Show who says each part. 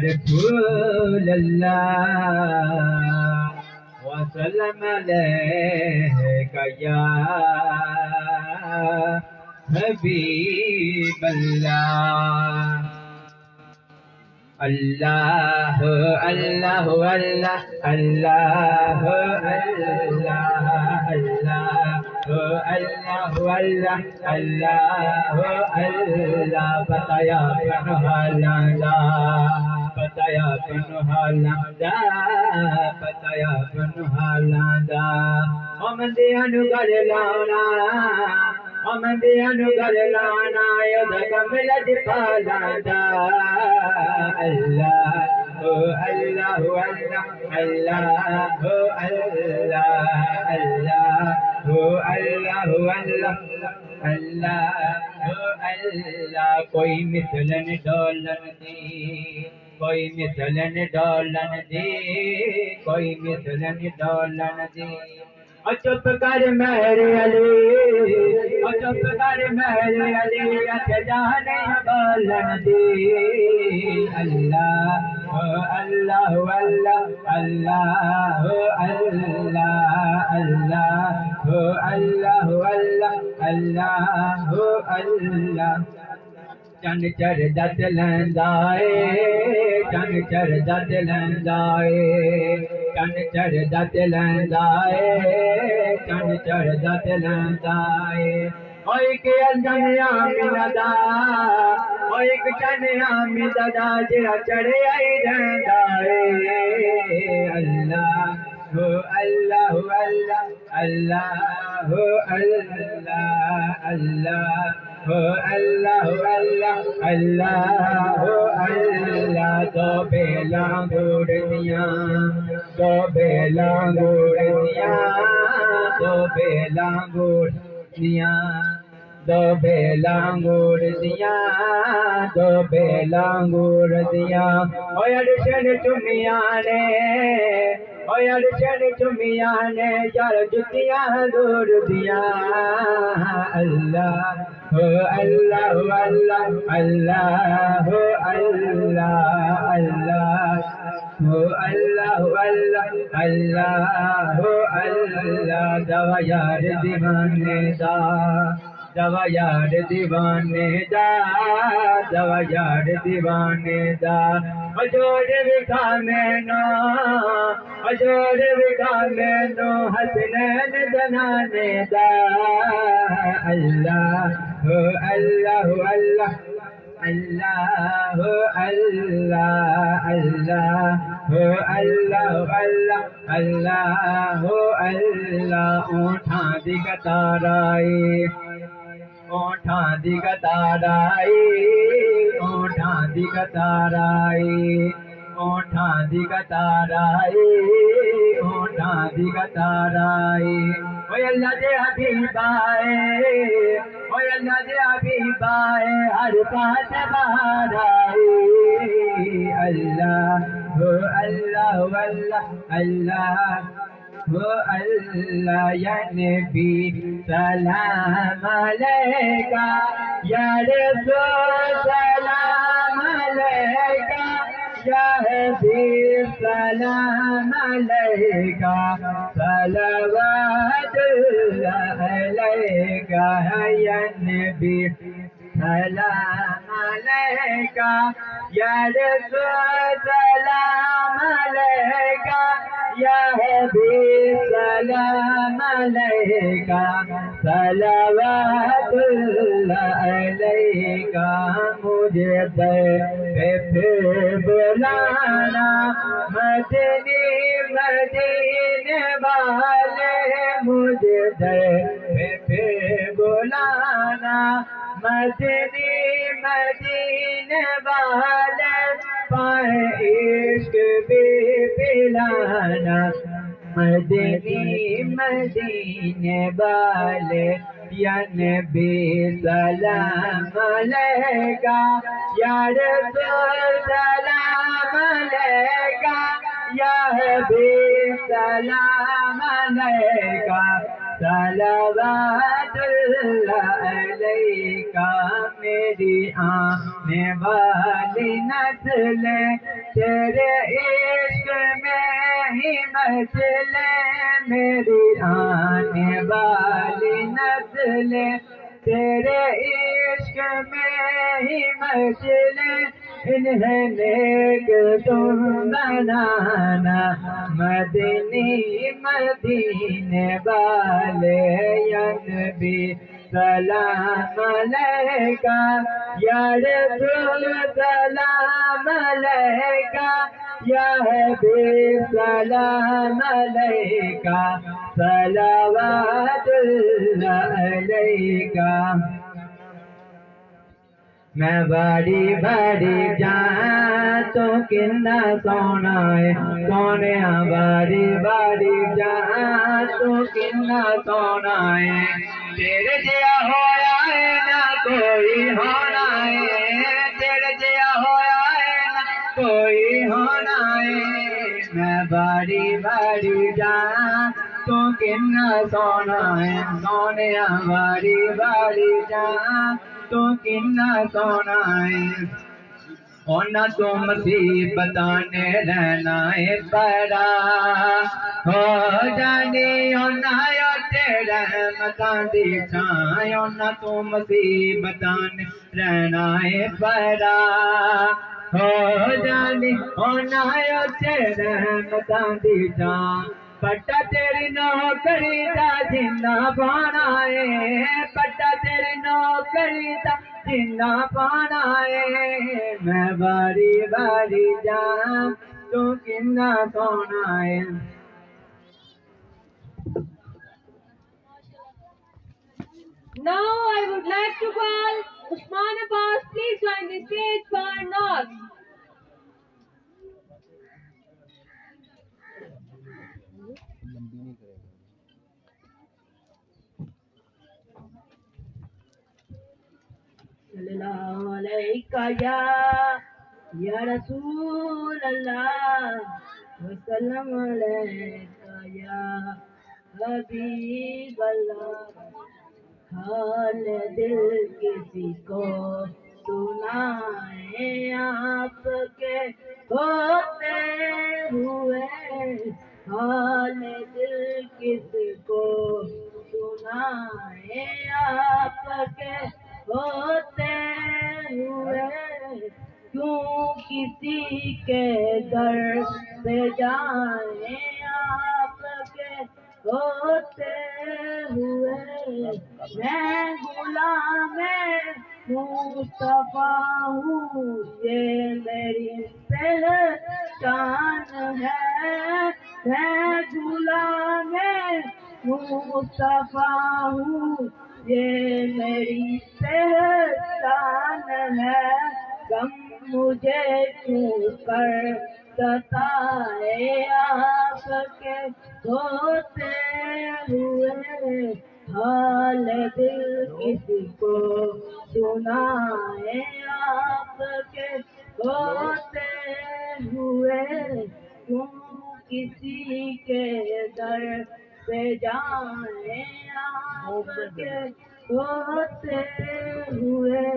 Speaker 1: रसूल अल्लाह वसल्लम अलैका या हबीब अल्लाह। अल्लाह अल्लाह अल्लाह अल्लाह अल्लाह अल्लाह अल्लाह अल्लाह अल्लाह अल्लाह बताया बनहाला बताया बनहाला बताया बनहाला हमदे अनुगर लाना हमदे अनुगर लाना यद कमल दिपाला अल्लाह अल्लाह अल्लाह अल्लाह अल्लाह अल्लाह अल्लाह अल्लाह अल्लाह कोई मिसलन डोलन दी कोई मिसलन डोलन दी कोई मिसलन डोलन दी चुप कर मेरे अली चुप कर मेरे अली जाने बोलन दी अल्लाह अल्लाह अल्लाह अल्लाह अल्लाह अल्लाह अल्लाह अल्लाह अल्लाह चन चढ़दा चलंदाए चन चढ़दा चलंदाए चन चढ़दा चलंदाए चन चढ़दा चलंदाए ओए के अंजनिया मिलदा ओए के चनिया मिलदा जेड़ा चढ़े आई रहंदाए अल्लाह अल्लाह अल्लाह अल्लाह अल्लाह अल्लाह अल्लाह अल्लाह अल्लाह दो बेला गुड़िया दो बेला गुड़िया दो बेला गुड़िया दो बेला गुड़िया दो बेला गुड़िया ओए अड़शन चुमिया ने ओए अड़शन चुमिया ने यार जुतियां दूर दिया अल्लाह अल्लाह अल्लाह अल्लाह अल्लाह अल्लाह अल्लाह अल्लाह अल्लाह दवा यार दीवाने दा दवा यार दीवाने दा दवा यार दीवाने दा अजोर विखा मैनो अजोर विखा मैनो हसनैन जनाने दा अल्लाह अल्लाह अल्लाह अल्लाह अल्लाह अल्लाह अल्लाह अल्लाह अल्लाह अल्लाह ओठा दी कताराई ओठा दी कताराई ओठा दी कताराई ओठा दी कताराई ओठा दी कताराई ओए अल्लाह दे हबीबाए ओए अल्लाह दे हबीबाए हर पास बाहर आई अल्लाह अल्लाह अल्लाह अल्लाह या नबी सलाम अलैका या रसूल सलाम अलैका या हबीब सलाम अलैका सलवातुल्लाह अलैका या नबी सलाम अलैका या रसूल सलाम अलैका या हबीब सलाम अलैका सलवातुल्लाह अलैका मुझे फिर बुलाना मदनी मदीने वाले मुझे फिर बुलाना मदनी मदीने वाले पाए इश्क भी पिलाना मदनी मदीने वाले या नबी सलाम अलैका या रसूल सलाम अलैका या हबीब सलाम अलैका सलवातुल्लाह अलैका मेरी आने वाली नस्ल तेरे इश्क में ही मचले मेरी आने वाली नस्ल, तेरे इश्क में ही मचले इन्हें नेक तुम बनाना, मदनी मदीने वाले या नबी सलाम अलैका, या रसूल सलाम अलैका, या हबीब सलाम अलैका, सलावतुल्लाह अलैका। मैं बड़ी बड़ी जान तो किन्ना सोना है सोने, बड़ी बड़ी जान तो किन्ना सोना है, तेरे जिया होया है ना कोई होना है, तेरे जिया होया है ना कोई होना है। मैं बड़ी बड़ी जान तो किन्ना सोना है सोने, बड़ी बड़ी जान तो किन्ना सोना है। होना तो मुसीबतां ने रहना है बड़ा, हो जानी होना यो तेरा रहमतां दी छां, होना तो मुसीबतां ने रहना है बड़ा, हो जानी होना यो तेरा रहमतां दी छां। पट्टा तेरी नौकरी दा जिन्ना पाना है, पट्टा तेरी नौकरी दा जिन्ना पाना है। मैं बारी बारी जां तू किन्ना सोना है।
Speaker 2: Now I would like to call Usman Abbas. Please join the stage for North. Sallallahu alayka ya Rasulallah, wa sallam alayka ya Habiballah। हाल दिल किसी को सुनाए आपके होते हुए, हाल दिल किसको सुनाए आपके होते हुए, क्यों किसी के दर पे जाए आपके होते हुए। मैं गुलाम मुस्तफा हूँ, ये मेरी पहचान है। मैं गुलाम मुस्तफा हूँ, ये मेरी पहचान है। गम मुझे क्यों कर सताए आपके होते हुए, हाल दिल किसको सुनाए आपके होते हुए, क्यों किसी के दर पे जाए आपके होते हुए।